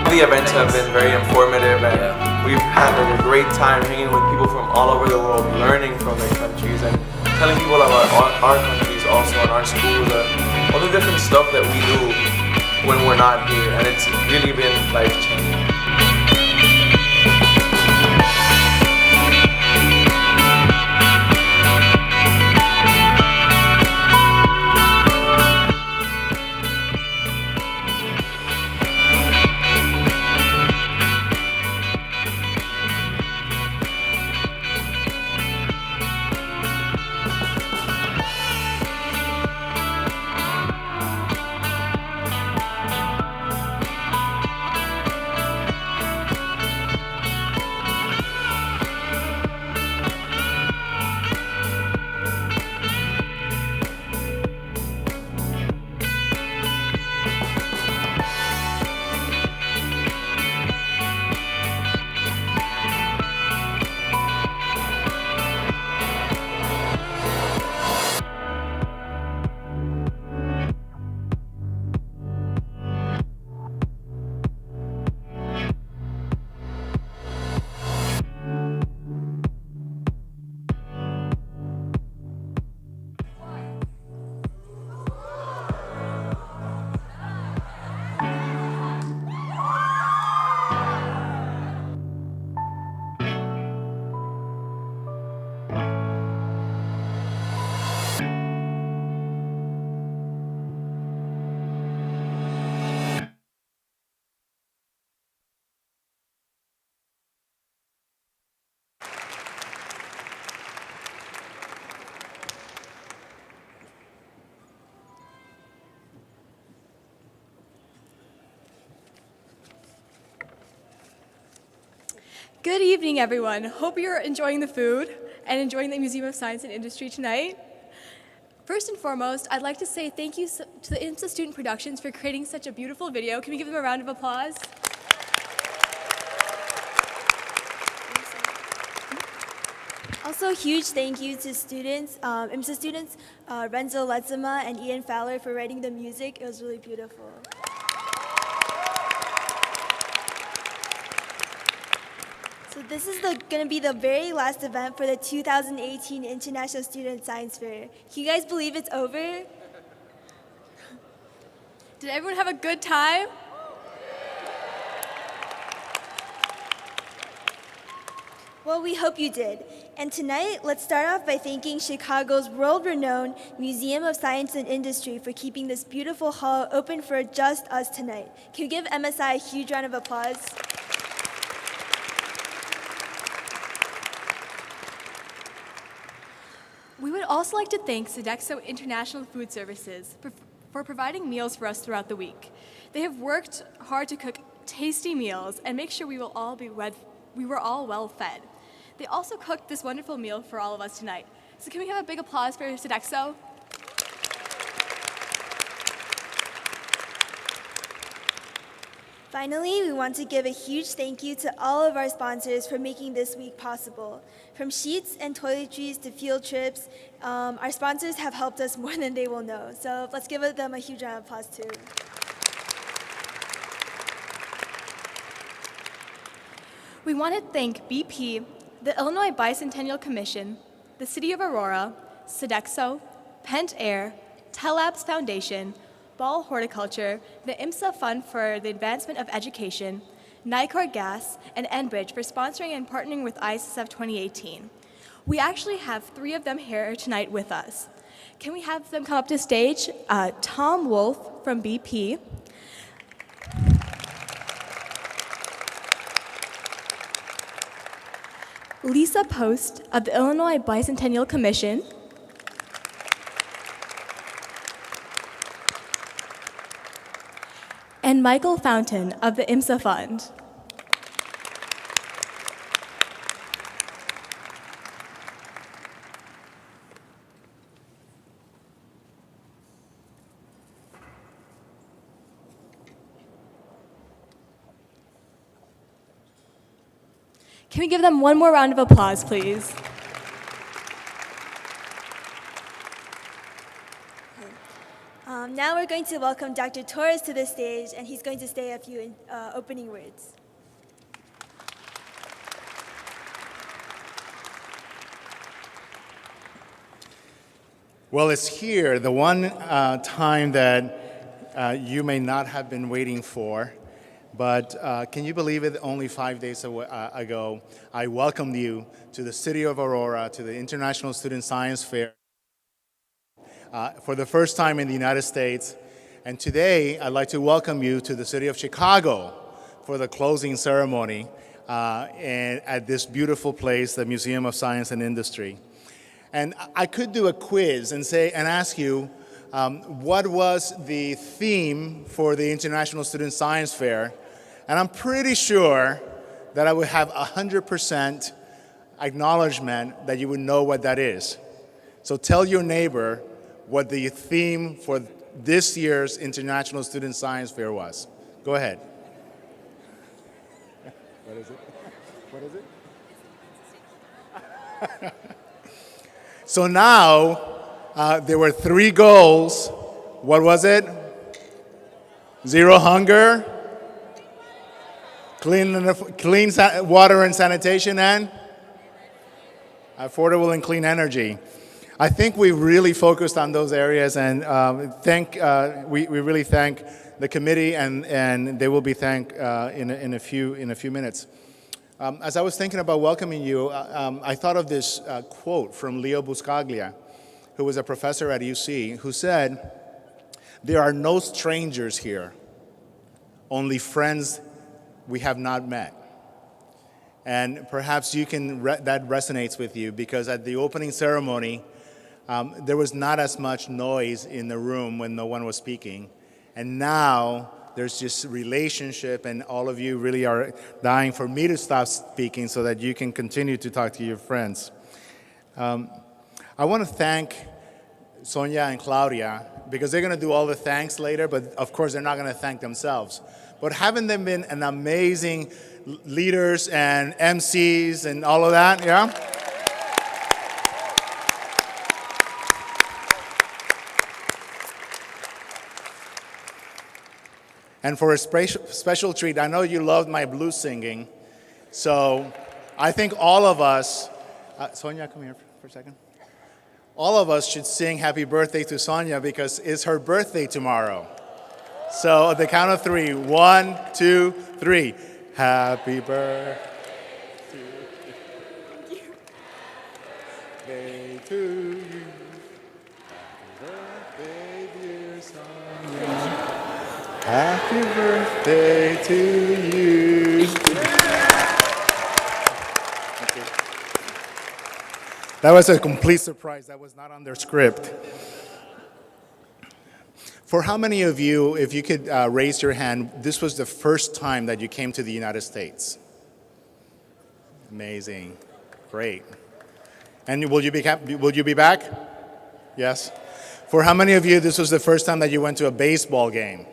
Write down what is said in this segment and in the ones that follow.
The events have been very informative, and we've had a great time hanging with people from all over the world, learning from their countries and telling people about our countries also and our schools and all the different stuff that we do when we're not here, and it's really been life-changing. Good evening, everyone. Hope you're enjoying the food and enjoying the Museum of Science and Industry tonight. First and foremost, I'd like to say thank you to the IMSA Student Productions for creating such a beautiful video. Can we give them a round of applause? Also, huge thank you to students, IMSA students, Renzo Lezema and Ian Fowler for writing the music. It was really beautiful. So this is going to be the very last event for the 2018 International Student Science Fair. Can you guys believe it's over? Did everyone have a good time? Well, we hope you did. And tonight, let's start off by thanking Chicago's world-renowned Museum of Science and Industry for keeping this beautiful hall open for just us tonight. Can we give MSI a huge round of applause? We would also like to thank Sodexo International Food Services for providing meals for us throughout the week. They have worked hard to cook tasty meals and make sure we were all well fed. They also cooked this wonderful meal for all of us tonight. So can we have a big applause for Sodexo? Finally, we want to give a huge thank you to all of our sponsors for making this week possible. From sheets and toiletries to field trips, our sponsors have helped us more than they will know. So let's give them a huge round of applause too. We want to thank BP, the Illinois Bicentennial Commission, the City of Aurora, Sodexo, Pent Air, Tellabs Foundation, Ball Horticulture, the IMSA Fund for the Advancement of Education, Nicor Gas, and Enbridge for sponsoring and partnering with ISSF 2018. We actually have 3 of them here tonight with us. Can we have them come up to stage? Tom Wolf from BP, Lisa Post of the Illinois Bicentennial Commission, and Michael Fountain of the IMSA Fund. Can we give them one more round of applause, please? Now we're going to welcome Dr. Torres to the stage, and he's going to say a few opening words. Well, it's here, the one time that you may not have been waiting for, but can you believe it? Only 5 days ago, I welcomed you to the city of Aurora, to the International Student Science Fair for the first time in the United States. And today, I'd like to welcome you to the city of Chicago for the closing ceremony and at this beautiful place, the Museum of Science and Industry. And I could do a quiz and ask you, what was the theme for the International Student Science Fair? And I'm pretty sure that I would have 100% acknowledgement that you would know what that is. So tell your neighbor what the theme for this year's International Student Science Fair was. Go ahead. What is it? What is it? So now, there were 3 goals. What was it? Zero hunger, clean water and sanitation, and affordable and clean energy. I think we really focused on those areas, and we really thank the committee, and they will be thanked in a few minutes. As I was thinking about welcoming you, I thought of this quote from Leo Buscaglia, who was a professor at UC, who said, "There are no strangers here, only friends we have not met." And perhaps that resonates with you, because at the opening ceremony, there was not as much noise in the room when no one was speaking. And now, there's just relationship, and all of you really are dying for me to stop speaking so that you can continue to talk to your friends. I want to thank Sonia and Claudia, because they're going to do all the thanks later, but of course they're not going to thank themselves. But haven't they been an amazing leaders and MCs and all of that, yeah? And for a special treat, I know you loved my blues singing, so I think all of us, Sonia, come here for a second. All of us should sing happy birthday to Sonia, because it's her birthday tomorrow. So at the count of 3, 1, 2, 3. Happy birthday to you. Happy birthday, dear Sonia. Happy birthday to you. That was a complete surprise. That was not on their script. For how many of you, if you could raise your hand, this was the first time that you came to the United States? Amazing. Great. And will you be back? Yes. For how many of you, this was the first time that you went to a baseball game?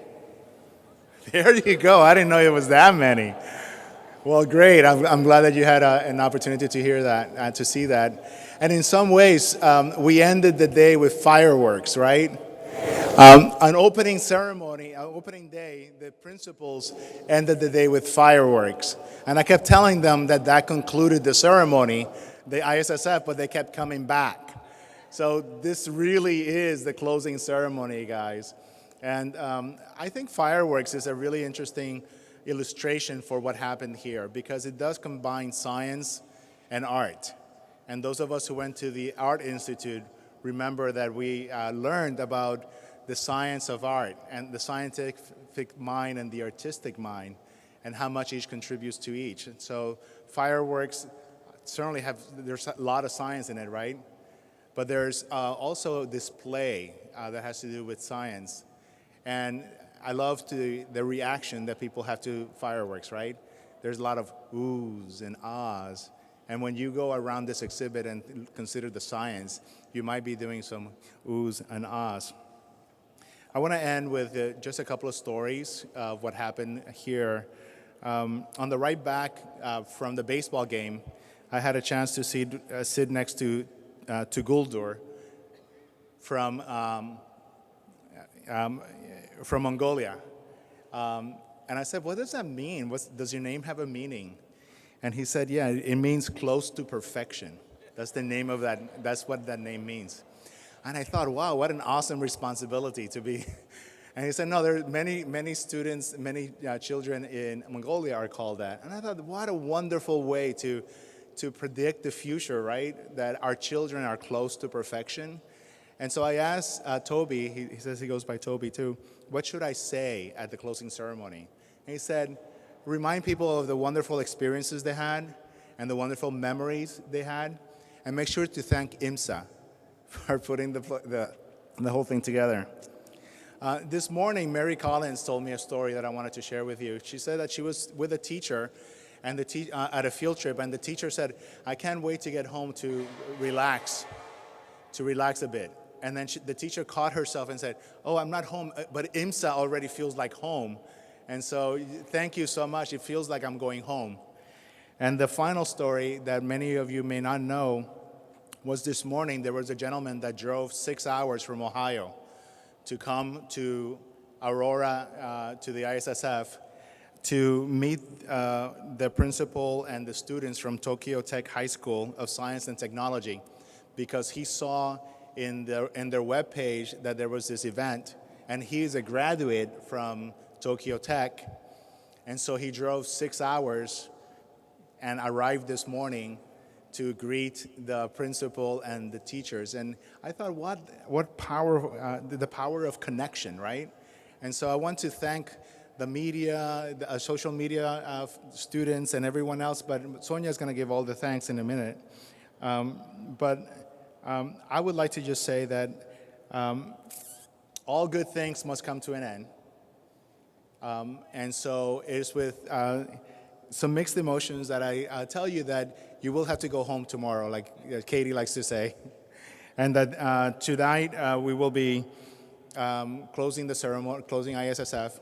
There you go. I didn't know it was that many. Well, great. I'm glad that you had an opportunity to hear that, to see that. And in some ways, we ended the day with fireworks, right? An opening ceremony, an opening day, the principals ended the day with fireworks. And I kept telling them that concluded the ceremony, the ISSF, but they kept coming back. So this really is the closing ceremony, guys. And I think fireworks is a really interesting illustration for what happened here, because it does combine science and art. And those of us who went to the Art Institute remember that we learned about the science of art and the scientific mind and the artistic mind, and how much each contributes to each. And so fireworks certainly there's a lot of science in it, right? But there's also display that has to do with science. And I love the reaction that people have to fireworks, right? There's a lot of oohs and ahs. And when you go around this exhibit and consider the science, you might be doing some oohs and ahs. I want to end with just a couple of stories of what happened here. On the right back from the baseball game, I had a chance to sit next to Guldur from from Mongolia. And I said, what does that mean? Does your name have a meaning? And he said, yeah, it means close to perfection. That's the name of that, that's what that name means. And I thought, wow, what an awesome responsibility to be. And he said, no, there are many students, many children in Mongolia are called that. And I thought, what a wonderful way to predict the future, right? That our children are close to perfection. And so I asked Toby, he says he goes by Toby too, what should I say at the closing ceremony? And he said, remind people of the wonderful experiences they had and the wonderful memories they had, and make sure to thank IMSA for putting the whole thing together. This morning, Mary Collins told me a story that I wanted to share with you. She said that she was with a teacher and at a field trip, and the teacher said, I can't wait to get home to relax a bit. And then the teacher caught herself and said, oh, I'm not home, but IMSA already feels like home. And so thank you so much. It feels like I'm going home. And the final story that many of you may not know was this morning. There was a gentleman that drove 6 hours from Ohio to come to Aurora, to the ISSF, to meet the principal and the students from Tokyo Tech High School of Science and Technology, because he saw in their webpage that there was this event, and he is a graduate from Tokyo Tech, and so he drove 6 hours and arrived this morning to greet the principal and the teachers. And I thought, what power, the power of connection, right? And so I want to thank the media, the social media students and everyone else, but Sonia is going to give all the thanks in a minute. I would like to just say that all good things must come to an end. And so it is with some mixed emotions that I tell you that you will have to go home tomorrow, like Katie likes to say. And that tonight we will be closing the ceremony, closing ISSF.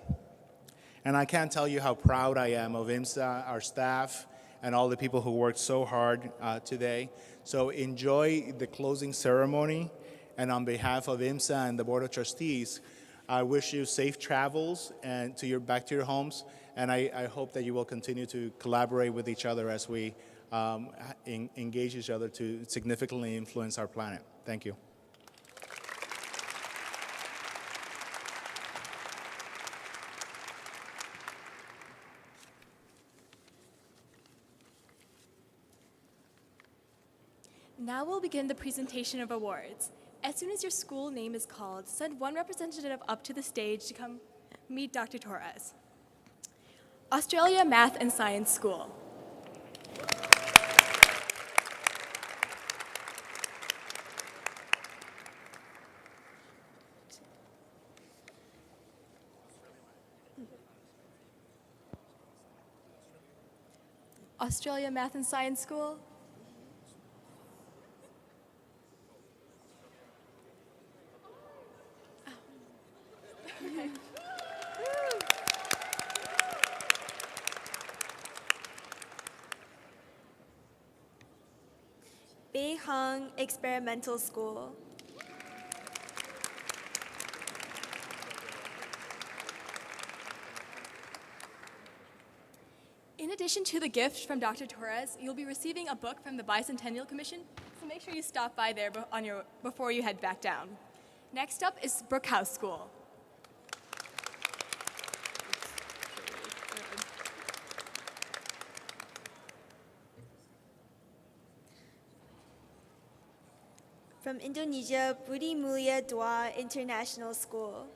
And I can't tell you how proud I am of IMSA, our staff, and all the people who worked so hard today. So enjoy the closing ceremony. And on behalf of IMSA and the Board of Trustees, I wish you safe travels and back to your homes. And I hope that you will continue to collaborate with each other as we engage each other to significantly influence our planet. Thank you. Now we'll begin the presentation of awards. As soon as your school name is called, send one representative up to the stage to come meet Dr. Torres. Australia Math and Science School. Australia Math and Science School. Beihang Experimental School. In addition to the gift from Dr. Torres, you'll be receiving a book from the Bicentennial Commission, so make sure you stop by there before you head back down. Next up is Brookhouse School. From Indonesia, Budi Mulia Dua International School.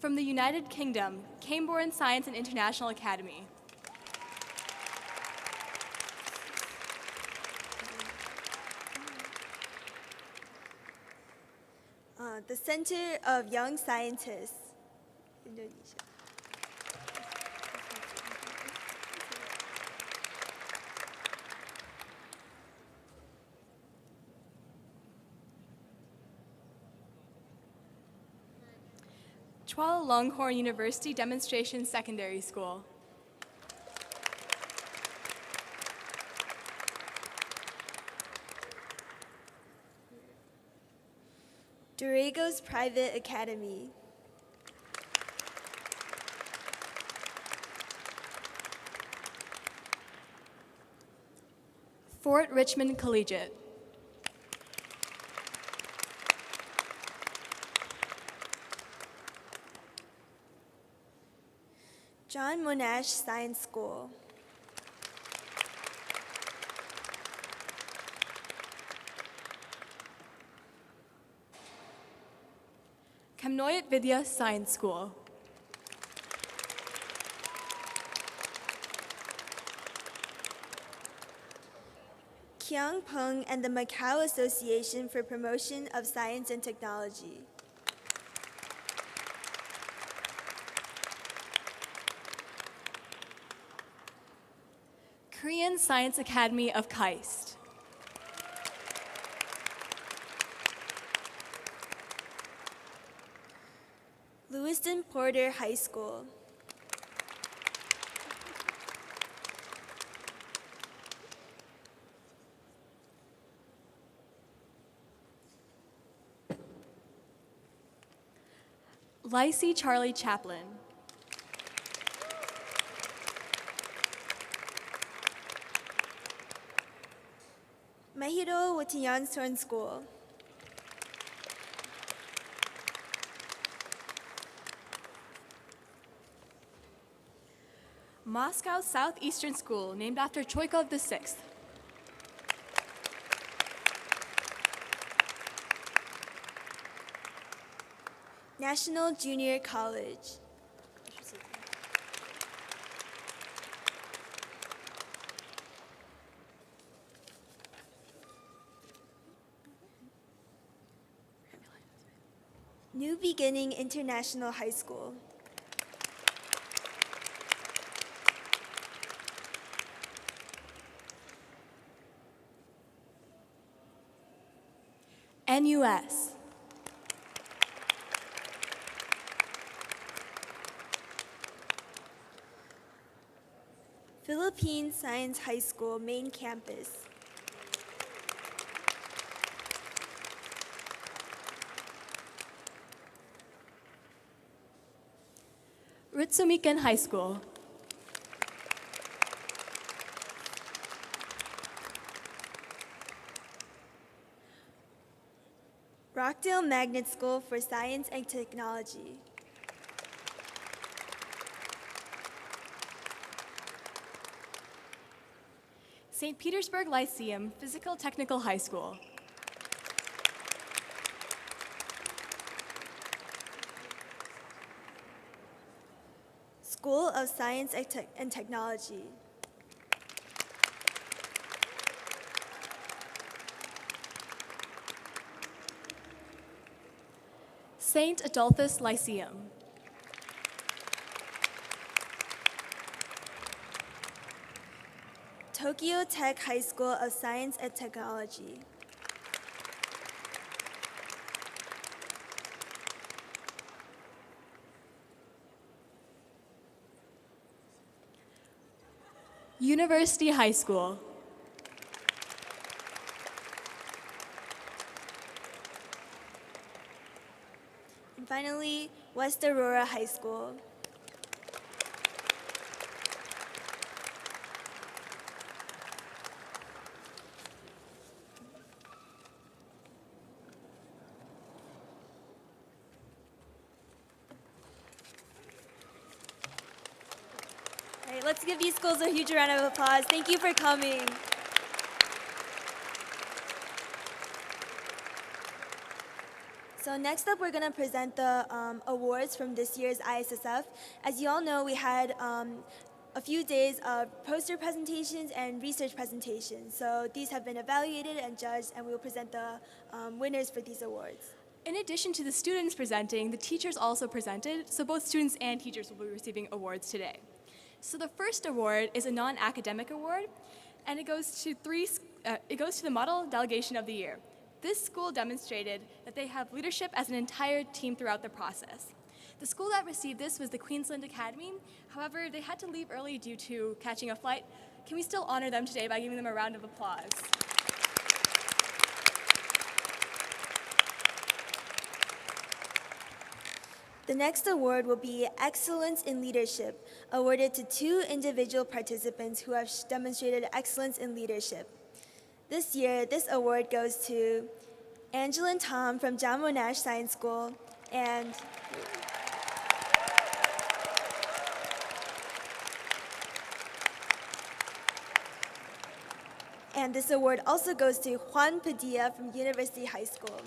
From the United Kingdom, Camborne Science and International Academy. The Center of Young Scientists, Indonesia. Chulalongkorn University Demonstration Secondary School. Doragos Private Academy. Fort Richmond Collegiate. John Monash Science School. Kamnoyat Vidya Science School. Kyung Pung and the Macau Association for Promotion of Science and Technology. Korean Science Academy of KAIST. Lewiston Porter High School. Lycée Charlie Chaplin. Mahiro Wutiansorn School. Moscow Southeastern School, named after Choikov VI. National Junior College. New Beginning International High School. NUS. Philippine Science High School main campus. Ritsumiken High School. Rockdale Magnet School for Science and Technology. St. Petersburg Lyceum Physical Technical High School. School of Science and Technology. St. Adolphus Lyceum. Tokyo Tech High School of Science and Technology. University High School. And finally, West Aurora High School. All right, let's give these schools a huge round of applause. Thank you for coming. So next up, we're going to present the awards from this year's ISSF. As you all know, we had a few days of poster presentations and research presentations. So these have been evaluated and judged, and we will present the winners for these awards. In addition to the students presenting, the teachers also presented, so both students and teachers will be receiving awards today. So the first award is a non-academic award, and it goes to the Model Delegation of the Year. This school demonstrated that they have leadership as an entire team throughout the process. The school that received this was the Queensland Academy. However, they had to leave early due to catching a flight. Can we still honor them today by giving them a round of applause? The next award will be Excellence in Leadership, awarded to 2 individual participants who have demonstrated excellence in leadership. This year, this award goes to Angelin Tom from John Monash Science School and this award also goes to Juan Padilla from University High School.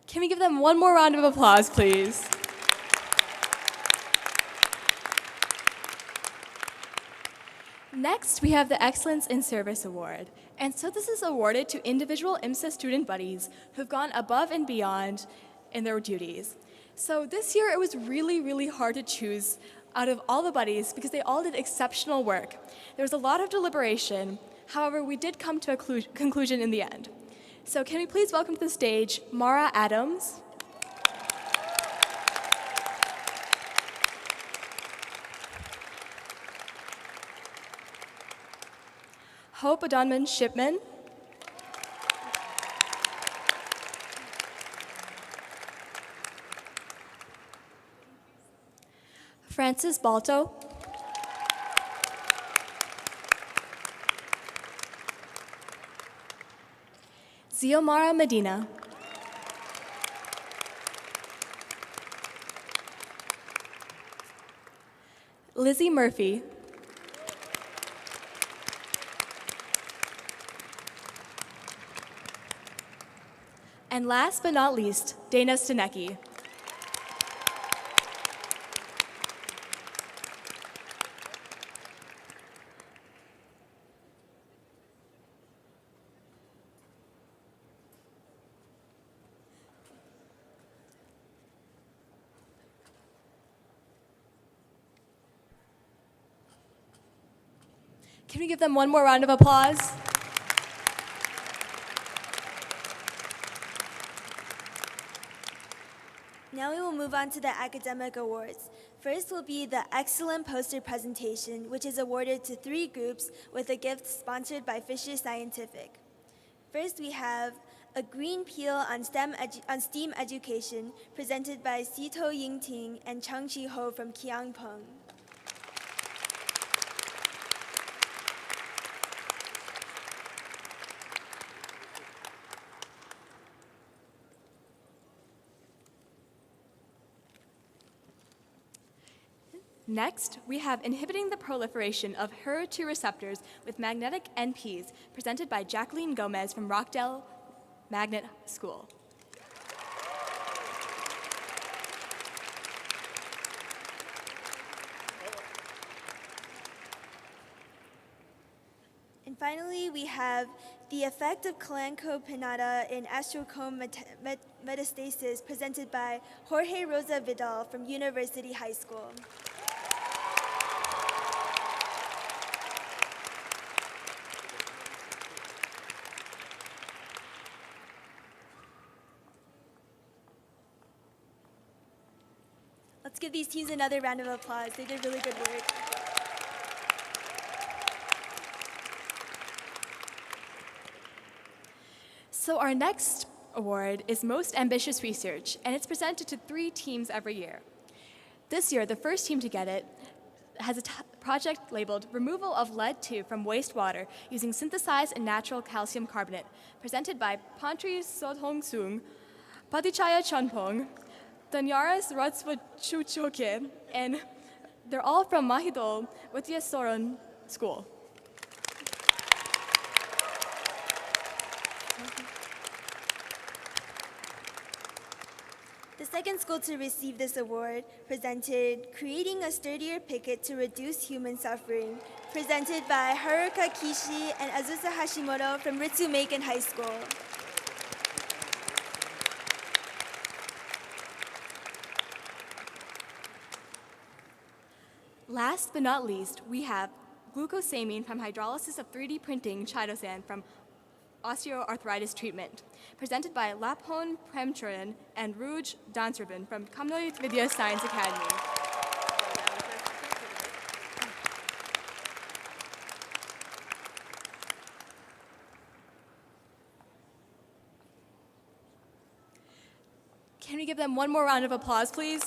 Can we give them one more round of applause, please? Next, we have the Excellence in Service Award. And so this is awarded to individual IMSA student buddies who've gone above and beyond in their duties. So this year, it was really, really hard to choose out of all the buddies because they all did exceptional work. There was a lot of deliberation. However, we did come to a conclusion in the end. So can we please welcome to the stage Mara Adams, Hope Adonman Shipman, Francis Balto, Ziomara Medina, Lizzie Murphy, and last but not least, Dana Stanecki. Can we give them one more round of applause? Now we will move on to the academic awards. First will be the Excellent Poster Presentation, which is awarded to 3 groups with a gift sponsored by Fisher Scientific. First, we have A Green Peel on STEAM Education, presented by Sito Yingting and Chang Chi Ho from Kiangpeng. Next, we have Inhibiting the Proliferation of HER2 Receptors with Magnetic NPs, presented by Jacqueline Gomez from Rockdale Magnet School. And finally, we have The Effect of Calanco pinnata in Astrocomb Metastasis, presented by Jorge Rosa Vidal from University High School. Let's give these teams another round of applause. They did really good work. So our next award is Most Ambitious Research, and it's presented to 3 teams every year. This year, the first team to get it has a project labeled Removal of Lead-2 from Wastewater Using Synthesized and Natural Calcium Carbonate, presented by Pantri Sodhong-sung, Patichaya Chonpong, Danyaras Ratsvachuchoke, and they're all from Mahidol Wityasoron School. The second school to receive this award presented Creating a Sturdier Picket to Reduce Human Suffering, presented by Haruka Kishi and Azusa Hashimoto from Ritsumeikan High School. Last but not least, we have glucosamine from hydrolysis of 3D printing Chidosan from osteoarthritis treatment, presented by Laphon Premchuran and Rouge Dansrabin from Kamnoy Vidya Science Academy. we give them one more round of applause, please?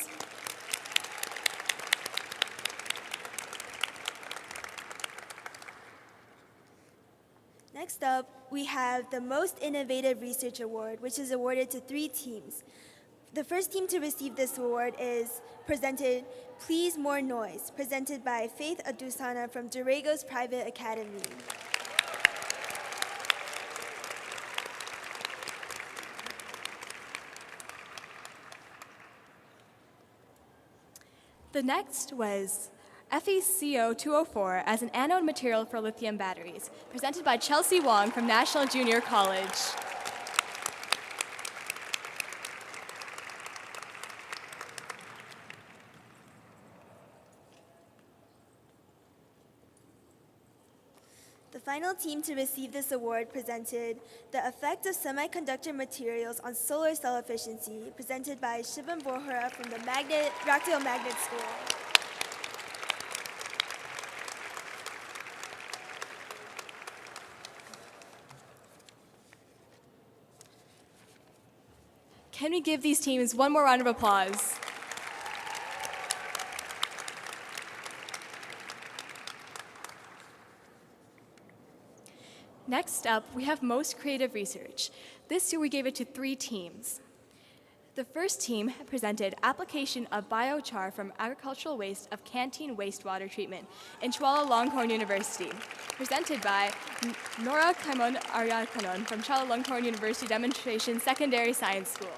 Next up, we have the Most Innovative Research Award, which is awarded to 3 teams. The first team to receive this award is presented Please More Noise, presented by Faith Adusana from Doragos Private Academy. The next was FeCO 204 as an anode material for lithium batteries, presented by Chelsea Wong from National Junior College. The final team to receive this award presented The Effect of Semiconductor Materials on Solar Cell Efficiency, presented by Shivam Bohra from the Rockdale Magnet School. Can we give these teams one more round of applause? Next up, we have Most Creative Research. This year we gave it to 3 teams. The first team presented Application of Biochar from Agricultural Waste of Canteen Wastewater Treatment in Chulalongkorn University, presented by Nora Kaimon Aryakanon from Chulalongkorn University Demonstration Secondary Science School.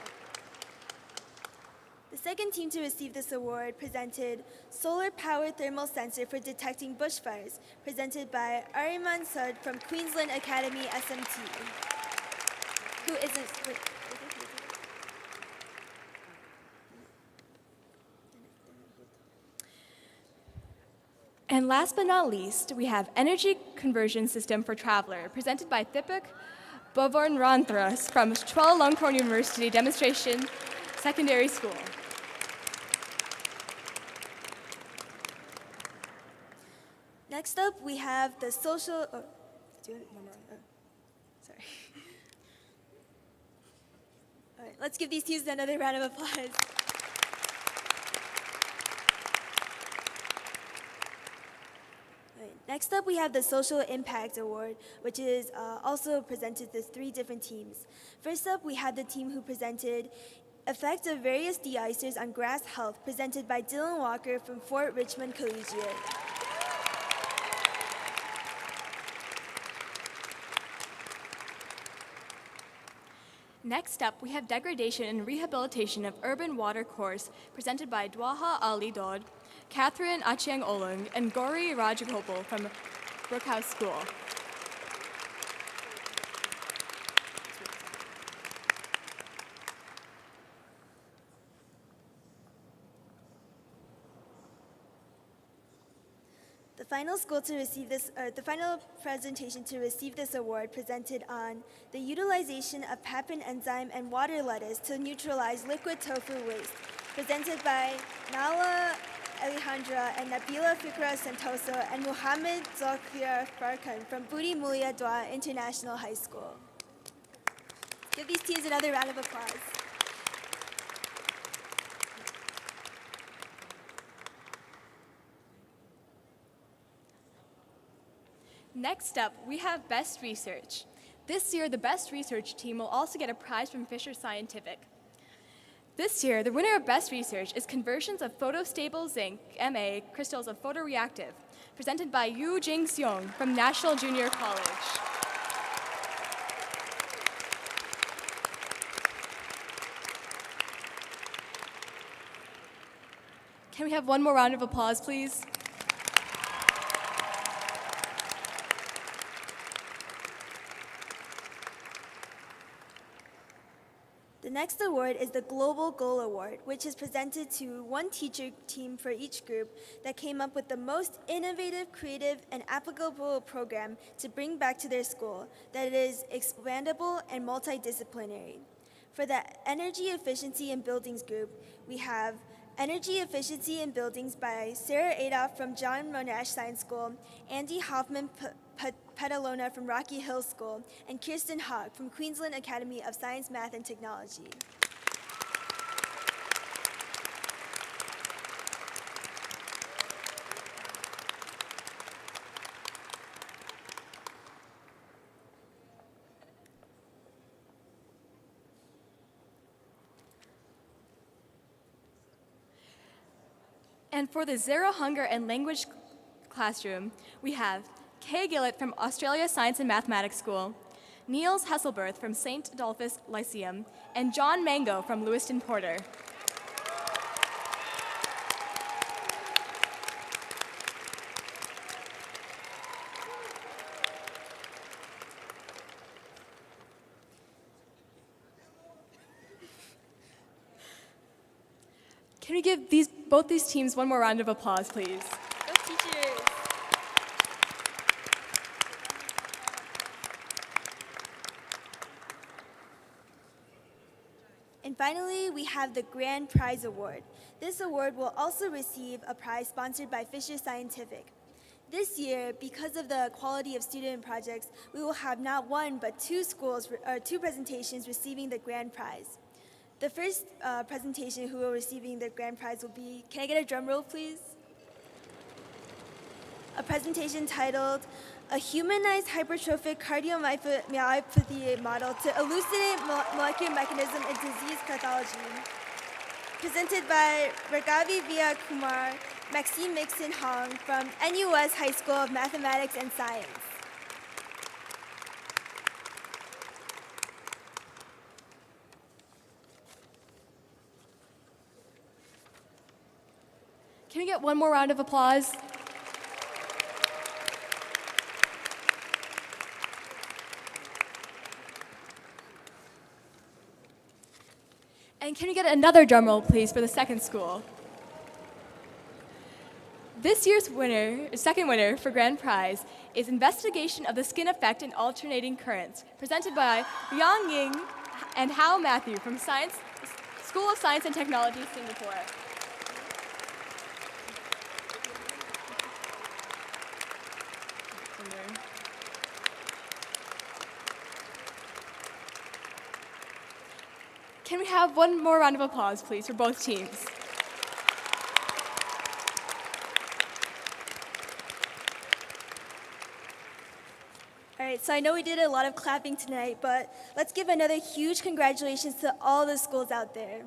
The second team to receive this award presented Solar Powered Thermal Sensor for Detecting Bushfires, presented by Ariman Sud from Queensland Academy SMT. Who isn't... Wait. And last but not least, we have Energy Conversion System for Traveler, presented by Thipik Bovornranthras from Chulalongkorn University Demonstration Secondary School. Next up, we have the social... Oh, do it one more. Oh, sorry. All right, let's give these teams another round of applause. Next up, we have the Social Impact Award, which is also presented to 3 different teams. First up, we had the team who presented Effect of Various De-icers on Grass Health, presented by Dylan Walker from Fort Richmond Collegiate. Next up, we have Degradation and Rehabilitation of Urban Water Course, presented by Dwaha Ali Dod, Catherine Achiang Olung, and Gauri Rajagopal from Brookhouse School. The final school to receive this, the final presentation to receive this award presented on the utilization of papain enzyme and water lettuce to neutralize liquid tofu waste, presented by Nala Alejandra and Nabila Fikra Santoso and Muhammad Zokhir Farkan from Budi Mulia Dua International High School. Give these teams another round of applause. Next up, we have Best Research. This year, the Best Research team will also get a prize from Fisher Scientific. This year, the winner of Best Research is Conversions of Photostable Zinc, MA, Crystals of Photoreactive, presented by Yu Jing Seong from National Junior College. Can we have one more round of applause, please? The next award is the Global Goal Award, which is presented to 1 teacher team for each group that came up with the most innovative, creative, and applicable program to bring back to their school that is expandable and multidisciplinary. For the Energy Efficiency in Buildings group, we have Energy Efficiency in Buildings by Sarah Adolph from John Monash Science School, Andy Hoffman Petalona from Rocky Hill School, and Kirsten Hogg from Queensland Academy of Science, Math, and Technology. And for the Zero Hunger and Language classroom, we have Kay Gillett from Australia Science and Mathematics School, Niels Hesselberth from St. Adolphus Lyceum, and John Mango from Lewiston Porter. Can we give both these teams one more round of applause, please? Go teachers! And finally, we have the Grand Prize Award. This award will also receive a prize sponsored by Fisher Scientific. This year, because of the quality of student projects, we will have not one but two presentations receiving the grand prize. The first presentation who will be receiving the grand prize will be, can I get a drum roll, please? A presentation titled, A Humanized Hypertrophic Cardiomyopathy Model to Elucidate Molecular Mechanism in Disease Pathology. Presented by Raghavi Via Kumar, Maxime Mixon Hong from NUS High School of Mathematics and Science. Can we get one more round of applause? And can we get another drum roll, please, for the second school? This year's second winner for grand prize is Investigation of the Skin Effect in Alternating Currents, presented by Yang Ying and Hao Matthew from School of Science and Technology, Singapore. Can we have one more round of applause, please, for both teams? All right, so I know we did a lot of clapping tonight, but let's give another huge congratulations to all the schools out there.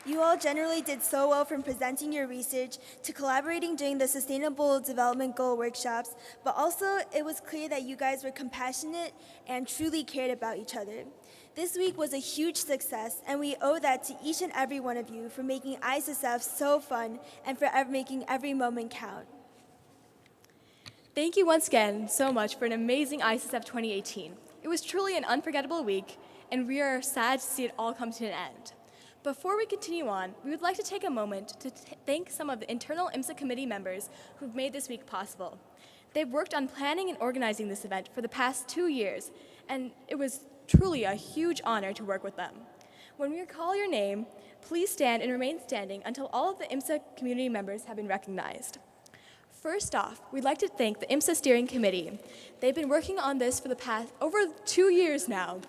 You all generally did so well from presenting your research to collaborating during the Sustainable Development Goal workshops, but also it was clear that you guys were compassionate and truly cared about each other. This week was a huge success, and we owe that to each and every one of you for making ISSF so fun and for making every moment count. Thank you once again so much for an amazing ISSF 2018. It was truly an unforgettable week, and we are sad to see it all come to an end. Before we continue on, we would like to take a moment to thank some of the internal IMSA committee members who've made this week possible. They've worked on planning and organizing this event for the past 2 years, and it was truly a huge honor to work with them. When we call your name, please stand and remain standing until all of the IMSA community members have been recognized. First off, we'd like to thank the IMSA Steering Committee. They've been working on this for the past over 2 years now,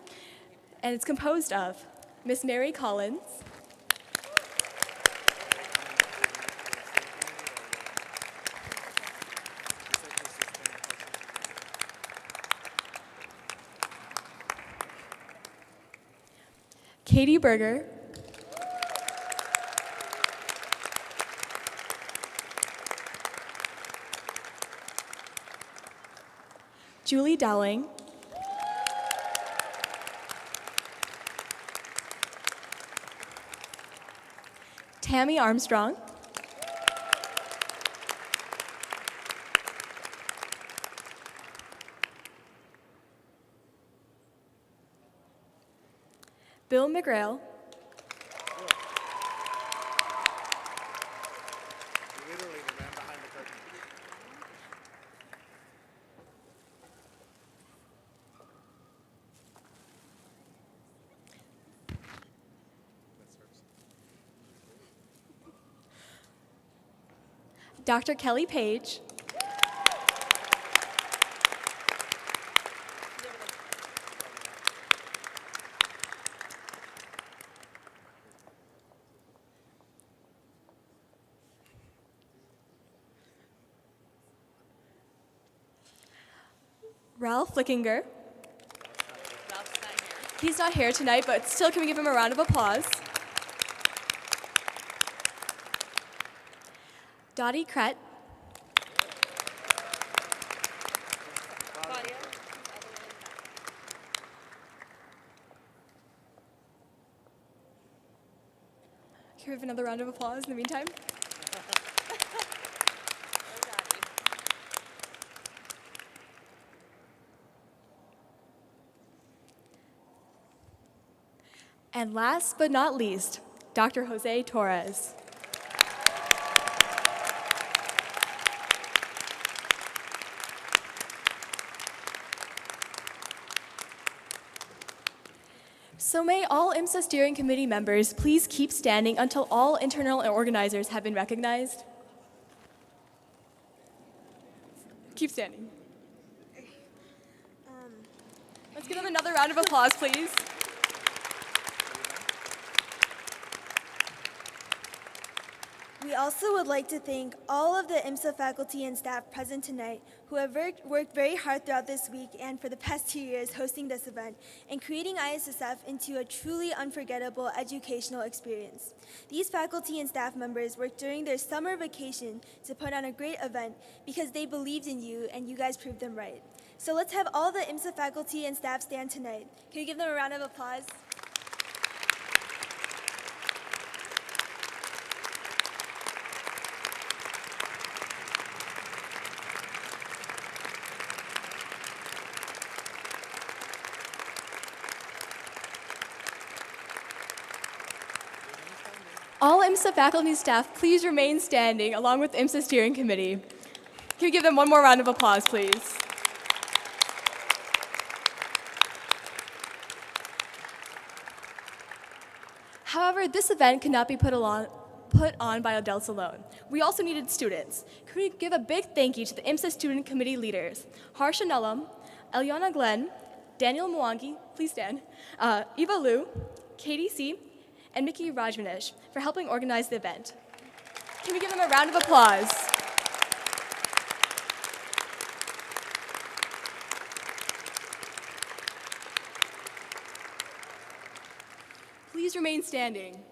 and it's composed of Miss Mary Collins, Katie Berger, Julie Dowling, Tammy Armstrong, Bill McGrail, Literally the man behind the curtain. Dr. Kelly Page, Ralph Lickinger, Ralph's not here. He's not here tonight, but still can we give him a round of applause? Dottie Kret. Can we have another round of applause in the meantime? And last but not least, Dr. Jose Torres. So may all IMSA steering committee members please keep standing until all internal organizers have been recognized. Keep standing. Let's give them another round of applause, please. We also would like to thank all of the IMSA faculty and staff present tonight who have worked very hard throughout this week and for the past 2 years hosting this event and creating ISSF into a truly unforgettable educational experience. These faculty and staff members worked during their summer vacation to put on a great event because they believed in you and you guys proved them right. So let's have all the IMSA faculty and staff stand tonight. Can we give them a round of applause? All IMSA faculty and staff, please remain standing along with IMSA steering committee. Can we give them one more round of applause, please? However, this event could not be put on by adults alone. We also needed students. Could we give a big thank you to the IMSA student committee leaders, Harsha Nellam, Eliana Glenn, Daniel Mwangi, please stand, Eva Liu, Katie C., and Mickey Rajmanesh for helping organize the event. Can we give them a round of applause? Please remain standing.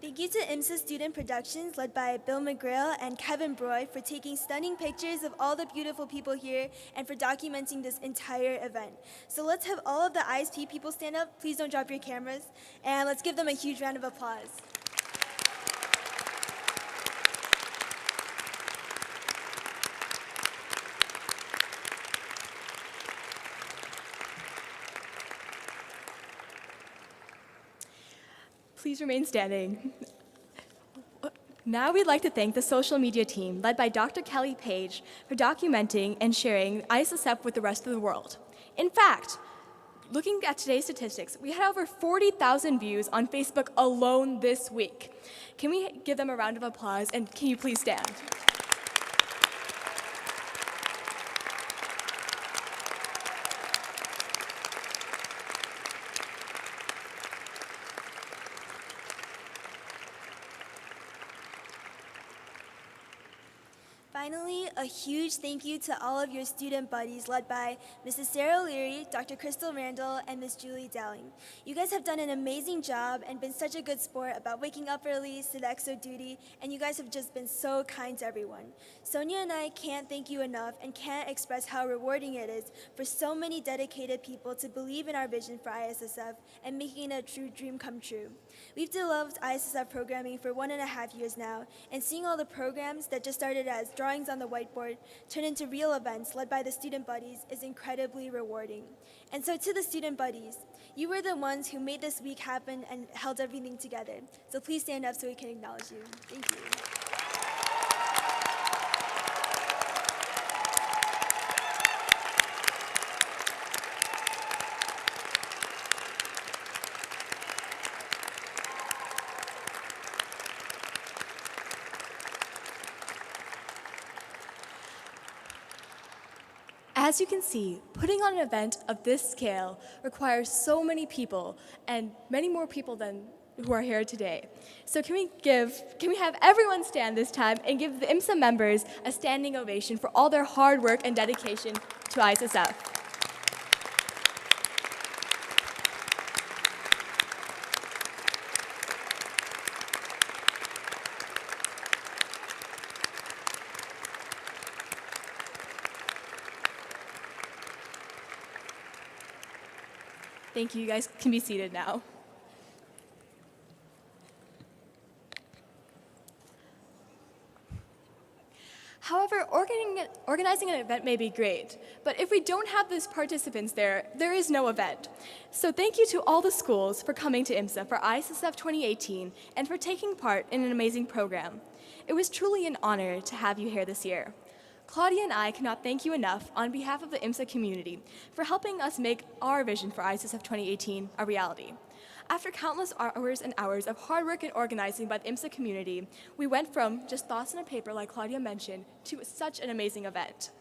Thank you to IMSA Student Productions, led by Bill McGrail and Kevin Broy, for taking stunning pictures of all the beautiful people here and for documenting this entire event. So let's have all of the ISP people stand up. Please don't drop your cameras. And let's give them a huge round of applause. Please remain standing. Now we'd like to thank the social media team led by Dr. Kelly Page for documenting and sharing ISSF with the rest of the world. In fact, looking at today's statistics, we had over 40,000 views on Facebook alone this week. Can we give them a round of applause, and can you please stand? Finally, a huge thank you to all of your student buddies led by Mrs. Sarah O'Leary, Dr. Crystal Randall, and Ms. Julie Dowling. You guys have done an amazing job and been such a good sport about waking up early, Sodexo duty, and you guys have just been so kind to everyone. Sonia and I can't thank you enough and can't express how rewarding it is for so many dedicated people to believe in our vision for ISSF and making it a true dream come true. We've developed ISSF programming for 1.5 years now, and seeing all the programs that just started as drawings on the whiteboard turn into real events led by the student buddies is incredibly rewarding. And so to the student buddies, you were the ones who made this week happen and held everything together. So please stand up so we can acknowledge you. Thank you. As you can see, putting on an event of this scale requires so many people, and many more people than who are here today. So can we have everyone stand this time and give the IMSA members a standing ovation for all their hard work and dedication to ISSF. Thank you. You guys can be seated now. However, organizing an event may be great, but if we don't have those participants there, there is no event. So thank you to all the schools for coming to IMSA for ISSF 2018 and for taking part in an amazing program. It was truly an honor to have you here this year. Claudia and I cannot thank you enough on behalf of the IMSA community for helping us make our vision for ISSF 2018 a reality. After countless hours and hours of hard work and organizing by the IMSA community, we went from just thoughts on a paper, like Claudia mentioned, to such an amazing event.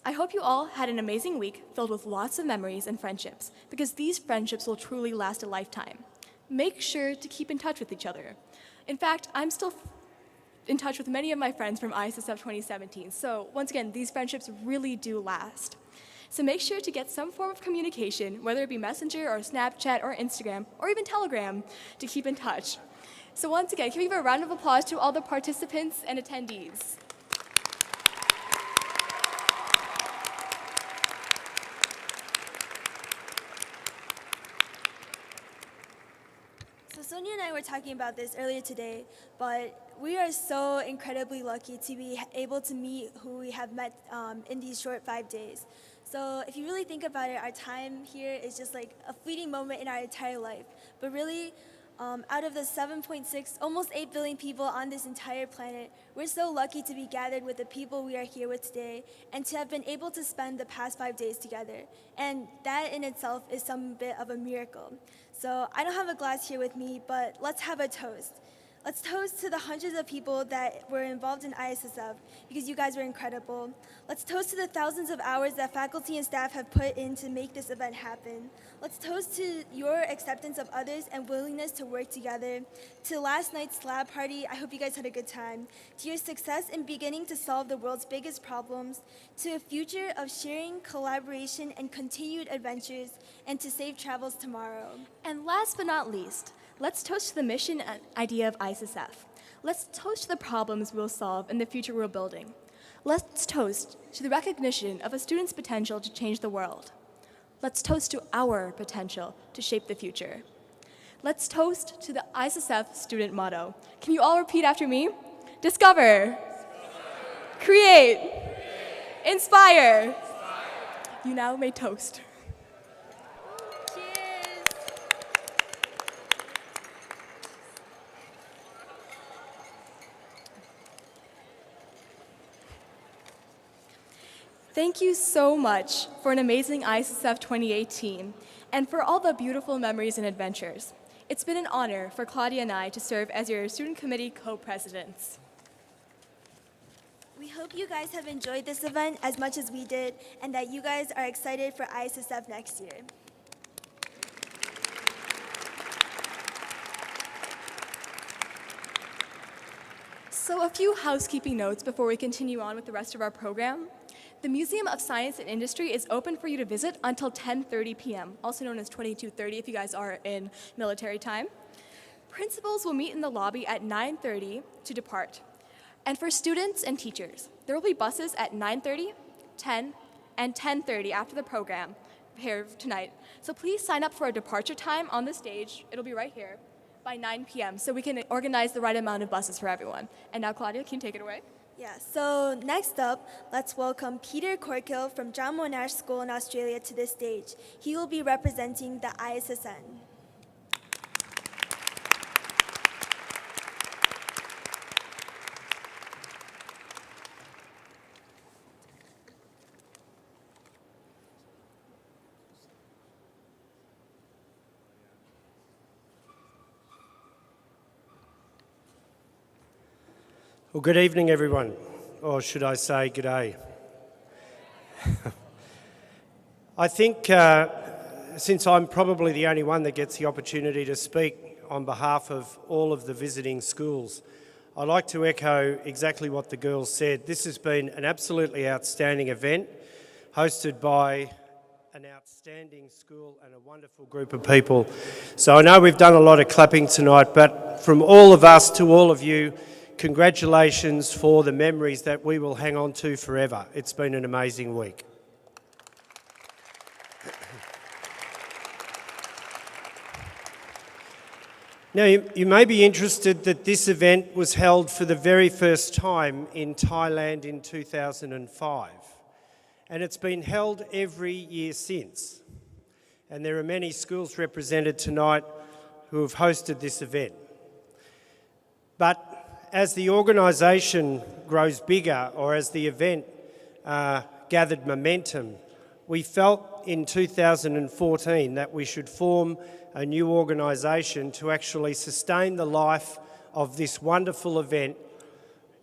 I hope you all had an amazing week filled with lots of memories and friendships, because these friendships will truly last a lifetime. Make sure to keep in touch with each other. In fact, I'm still in touch with many of my friends from ISSF 2017, so once again, these friendships really do last. So make sure to get some form of communication, whether it be Messenger or Snapchat or Instagram or even Telegram, to keep in touch. So once again, can we give a round of applause to all the participants and attendees? So Sonia and I were talking about this earlier today, but we are so incredibly lucky to be able to meet who we have met in these short 5 days. So if you really think about it, our time here is just like a fleeting moment in our entire life. But really, out of the 7.6, almost 8 billion people on this entire planet, we're so lucky to be gathered with the people we are here with today and to have been able to spend the past 5 days together. And that in itself is some bit of a miracle. So I don't have a glass here with me, but let's have a toast. Let's toast to the hundreds of people that were involved in ISSF, because you guys were incredible. Let's toast to the thousands of hours that faculty and staff have put in to make this event happen. Let's toast to your acceptance of others and willingness to work together. To last night's lab party, I hope you guys had a good time. To your success in beginning to solve the world's biggest problems. To a future of sharing, collaboration, and continued adventures. And to safe travels tomorrow. And last but not least, let's toast to the mission and idea of ISSF. Let's toast to the problems we'll solve in the future we're building. Let's toast to the recognition of a student's potential to change the world. Let's toast to our potential to shape the future. Let's toast to the ISSF student motto. Can you all repeat after me? Discover. Create. Inspire. You now may toast. Thank you so much for an amazing ISSF 2018 and for all the beautiful memories and adventures. It's been an honor for Claudia and I to serve as your student committee co-presidents. We hope you guys have enjoyed this event as much as we did and that you guys are excited for ISSF next year. So a few housekeeping notes before we continue on with the rest of our program. The Museum of Science and Industry is open for you to visit until 10:30 p.m., also known as 22:30 if you guys are in military time. Principals will meet in the lobby at 9:30 to depart. And for students and teachers, there will be buses at 9:30, 10, and 10:30 after the program here tonight. So please sign up for a departure time on the stage. It'll be right here by 9 p.m. so we can organize the right amount of buses for everyone. And now, Claudia, can you take it away? Yeah, so next up, let's welcome Peter Corkill from John Monash School in Australia to this stage. He will be representing the ISSN. Well, good evening, everyone, or should I say good day. I think since I'm probably the only one that gets the opportunity to speak on behalf of all of the visiting schools, I'd like to echo exactly what the girls said. This has been an absolutely outstanding event, hosted by an outstanding school and a wonderful group of people. So I know we've done a lot of clapping tonight, but from all of us to all of you, congratulations for the memories that we will hang on to forever. It's been an amazing week. Now, you may be interested that this event was held for the very first time in Thailand in 2005, and it's been held every year since. And there are many schools represented tonight who have hosted this event. But as the organisation grows bigger, or as the event gathered momentum, we felt in 2014 that we should form a new organisation to actually sustain the life of this wonderful event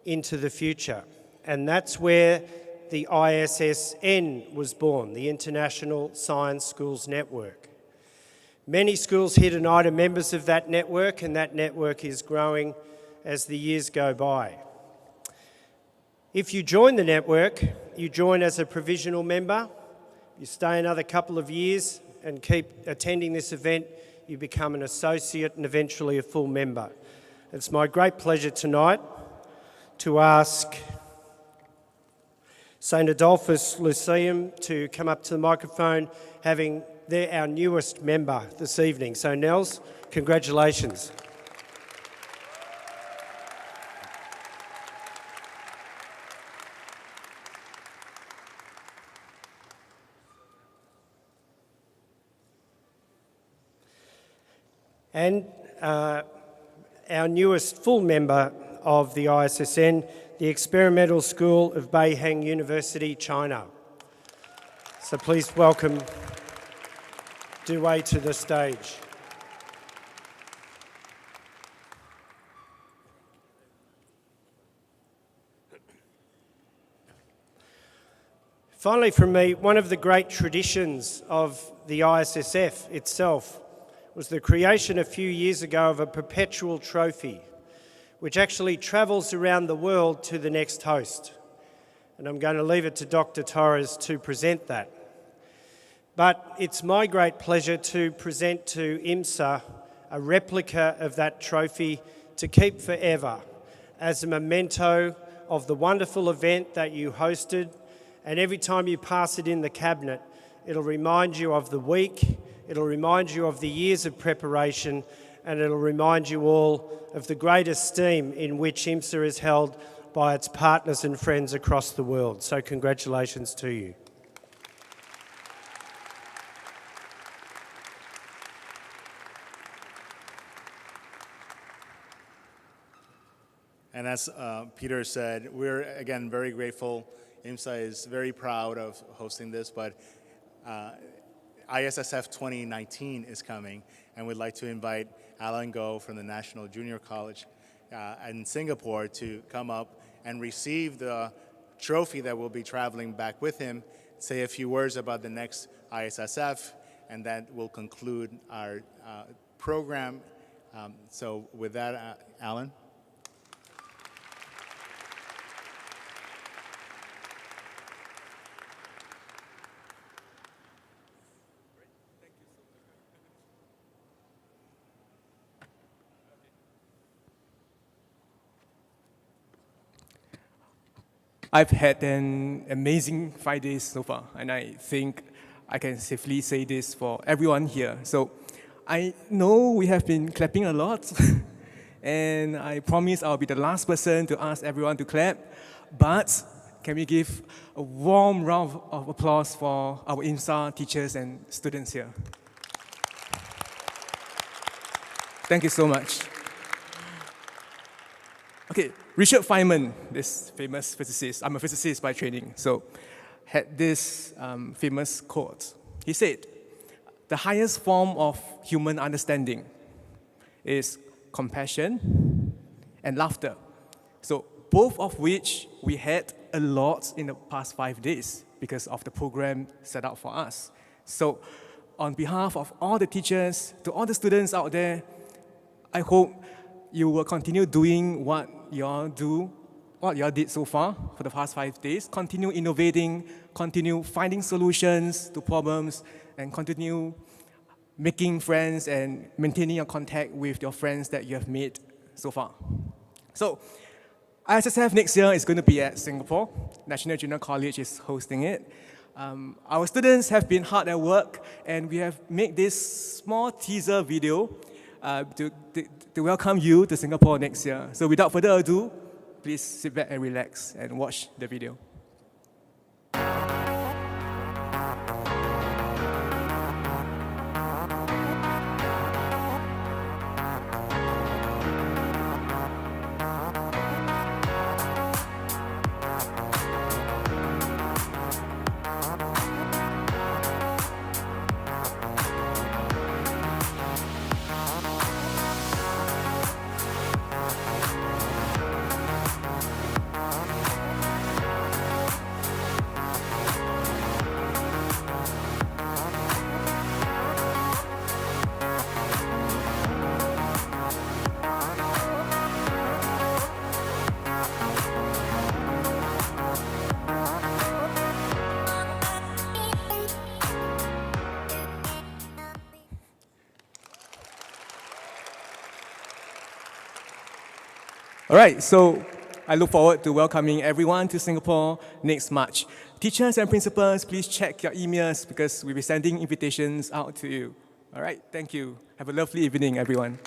into the future. And that's where the ISSN was born, the International Science Schools Network. Many schools here tonight are members of that network, and that network is growing as the years go by. If you join the network, you join as a provisional member. You stay another couple of years and keep attending this event, you become an associate and eventually a full member. It's my great pleasure tonight to ask St Adolphus Lyceum to come up to the microphone, having they're our newest member this evening. So Nels, congratulations. And our newest full member of the ISSN, the Experimental School of Beihang University, China. So please welcome Du Wei to the stage. Finally from me, one of the great traditions of the ISSF itself was the creation a few years ago of a perpetual trophy, which actually travels around the world to the next host. And I'm going to leave it to Dr. Torres to present that. But it's my great pleasure to present to IMSA a replica of that trophy to keep forever as a memento of the wonderful event that you hosted. And every time you pass it in the cabinet, it'll remind you of the week, it'll remind you of the years of preparation, and it'll remind you all of the great esteem in which IMSA is held by its partners and friends across the world. So congratulations to you. And as Peter said, we're again very grateful. IMSA is very proud of hosting this, but ISSF 2019 is coming, and we'd like to invite Alan Goh from the National Junior College in Singapore to come up and receive the trophy that will be traveling back with him, say a few words about the next ISSF, and that will conclude our program. So with that, Alan. I've had an amazing 5 days so far, and I think I can safely say this for everyone here. So I know we have been clapping a lot, and I promise I'll be the last person to ask everyone to clap, but can we give a warm round of applause for our IMSA teachers and students here? Thank you so much. Okay, Richard Feynman, this famous physicist, I'm a physicist by training, so had this famous quote. He said, the highest form of human understanding is compassion and laughter. So both of which we had a lot in the past 5 days because of the program set out for us. So on behalf of all the teachers, to all the students out there, I hope you will continue doing what y'all did so far for the past 5 days. Continue innovating, continue finding solutions to problems, and continue making friends and maintaining your contact with your friends that you have made so far. So, ISSF next year is going to be at Singapore. National Junior College is hosting it. Our students have been hard at work, and we have made this small teaser video to welcome you to Singapore next year. So without further ado, please sit back and relax and watch the video. All right, so I look forward to welcoming everyone to Singapore next March. Teachers and principals, please check your emails because we'll be sending invitations out to you. All right, thank you. Have a lovely evening, everyone.